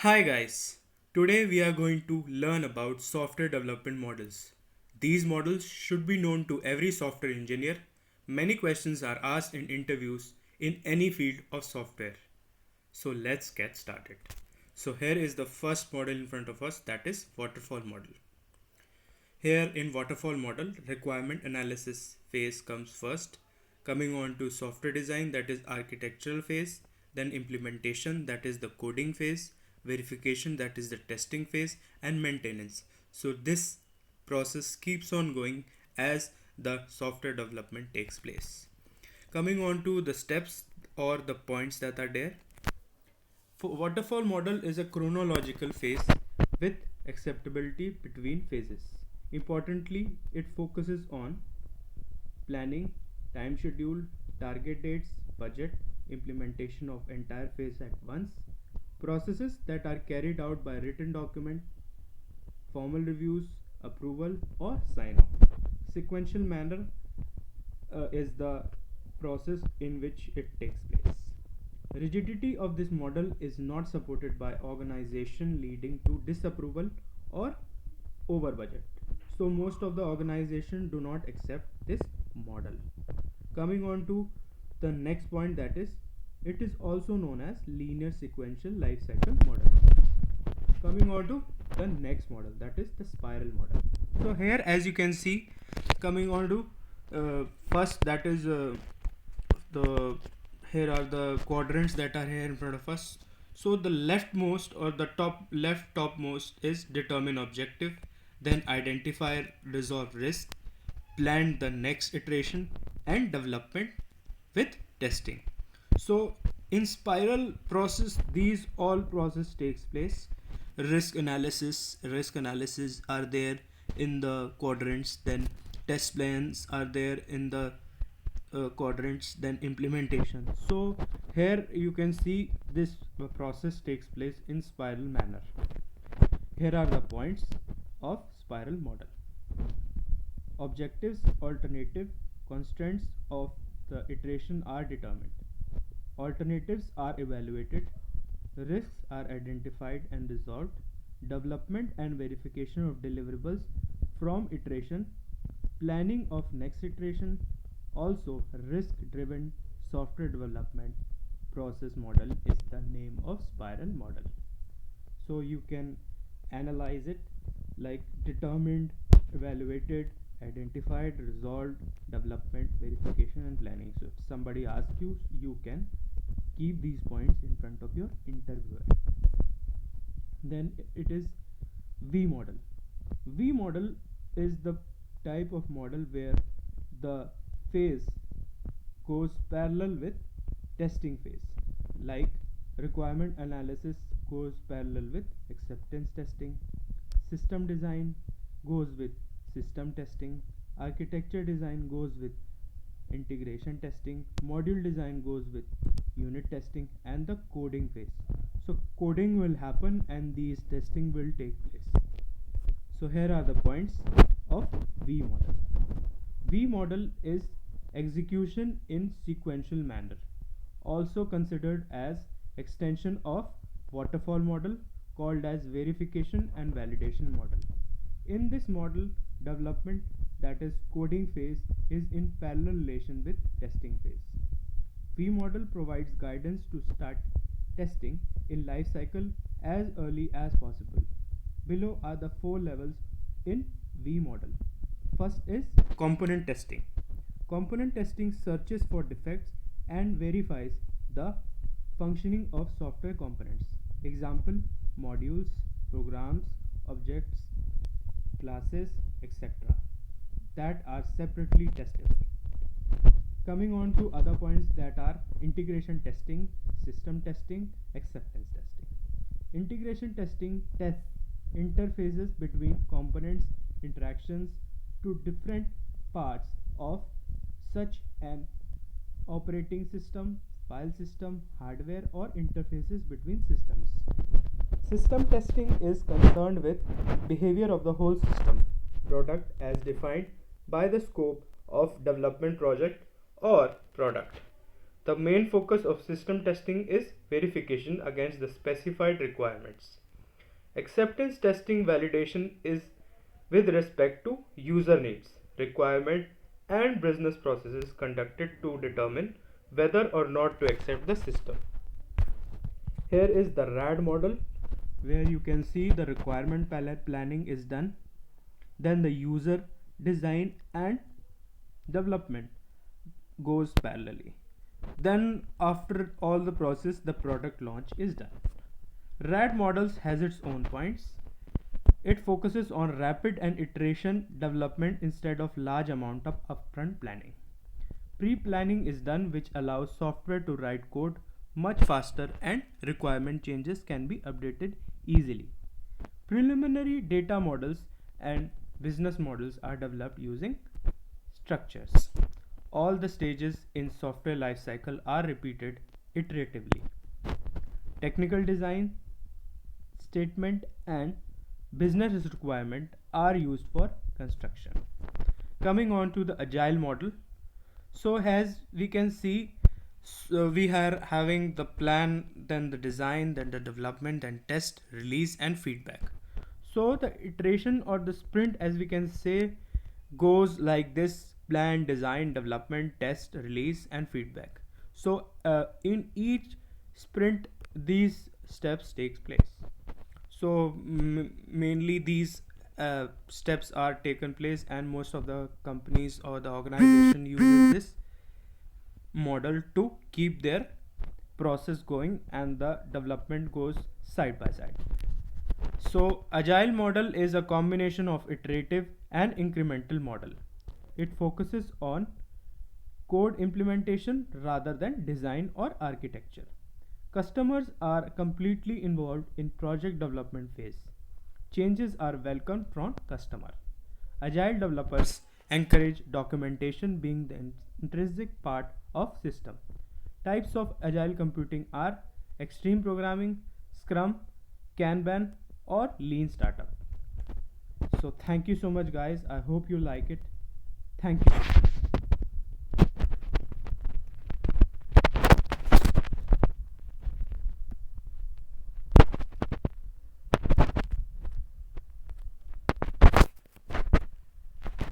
Hi guys, today we are going to learn about software development models. These models should be known to every software engineer. Many questions are asked in interviews in any field of software. So let's get started. So here is the first model in front of us, that is Waterfall Model. Here in Waterfall Model, requirement analysis phase comes first, coming on to software design, that is architectural phase, then implementation, that is the coding phase, verification, that is the testing phase, and maintenance. So this process keeps on going as the software development takes place. Coming on to the steps or the points that are there. Waterfall model is a chronological phase with acceptability between phases. Importantly, it focuses on planning, time schedule, target dates, budget, implementation of entire phase at once, processes that are carried out by written document, formal reviews, approval or sign off. Sequential manner is the process in which it takes place. Rigidity of this model is not supported by organization, leading to disapproval or over budget. So most of the organization do not accept this model. Coming on to the next point, that is it is also known as linear sequential life cycle model. Coming on to the next model, that is the spiral model. So here as you can see, coming on to first, that is the here are the quadrants that are here in front of us. So the leftmost or the topmost is determine objective, then identify resolve risk, plan the next iteration, and development with testing. So in spiral process, these all process takes place. Risk analysis are there in the quadrants, then test plans are there in the quadrants, then implementation. So here you can see this process takes place in spiral manner. Here are the points of spiral model. Objectives, alternative, constraints of the iteration are determined. Alternatives are evaluated. Risks are identified and resolved. Development and verification of deliverables from iteration. Planning of next iteration. Also, risk-driven software development process model is the name of spiral model. So you can analyze it like determined, evaluated, identified, resolved, development, verification, and planning. So if somebody asks you, you can keep these points in front of your interviewer. Then it is V model. V model is the type of model where the phase goes parallel with testing phase, like requirement analysis goes parallel with acceptance testing, system design goes with system testing, architecture design goes with integration testing, module design goes with unit testing, and the coding phase. So coding will happen and these testing will take place. So here are the points of V model. V model is execution in sequential manner, also considered as extension of waterfall model, called as verification and validation model. In this model, development, that is coding phase, is in parallel relation with testing phase. V model provides guidance to start testing in life cycle as early as possible. Below are the 4 levels in V model. First is component testing. Component testing searches for defects and verifies the functioning of software components. Example: modules, programs, objects, classes, etc. that are separately testable. Coming on to other points, that are integration testing, system testing, acceptance testing. Integration testing tests interfaces between components, interactions to different parts of such an operating system, file system, hardware, or interfaces between systems. System testing is concerned with behavior of the whole system, product as defined by the scope of development project or product. The main focus of system testing is verification against the specified requirements. Acceptance testing validation is with respect to user needs, requirement, and business processes conducted to determine whether or not to accept the system. Here is the RAD model where you can see the requirement palette planning is done, then the user design and development goes parallelly, then after all the process the product launch is done. RAD models has its own points. It focuses on rapid and iteration development instead of large amount of upfront planning. Pre-planning is done, which allows software to write code much faster and requirement changes can be updated easily. Preliminary data models and business models are developed using structures. All the stages in software lifecycle are repeated iteratively. Technical design, statement and business requirement are used for construction. Coming on to the agile model. So as we can see, we are having the plan, then the design, then the development, then test, release and feedback. So the iteration or the sprint, as we can say, goes like this: plan, design, development, test, release and feedback. So in each sprint these steps takes place. So mainly these steps are taken place, and most of the companies or the organization uses this model to keep their process going and the development goes side by side. So agile model is a combination of iterative and incremental model. It focuses on code implementation rather than design or architecture. Customers are completely involved in project development phase. Changes are welcomed from customer. Agile developers encourage documentation being the intrinsic part of system. Types of agile computing are extreme programming, Scrum, Kanban or lean startup. So thank you so much guys. I hope you like it. Thank you.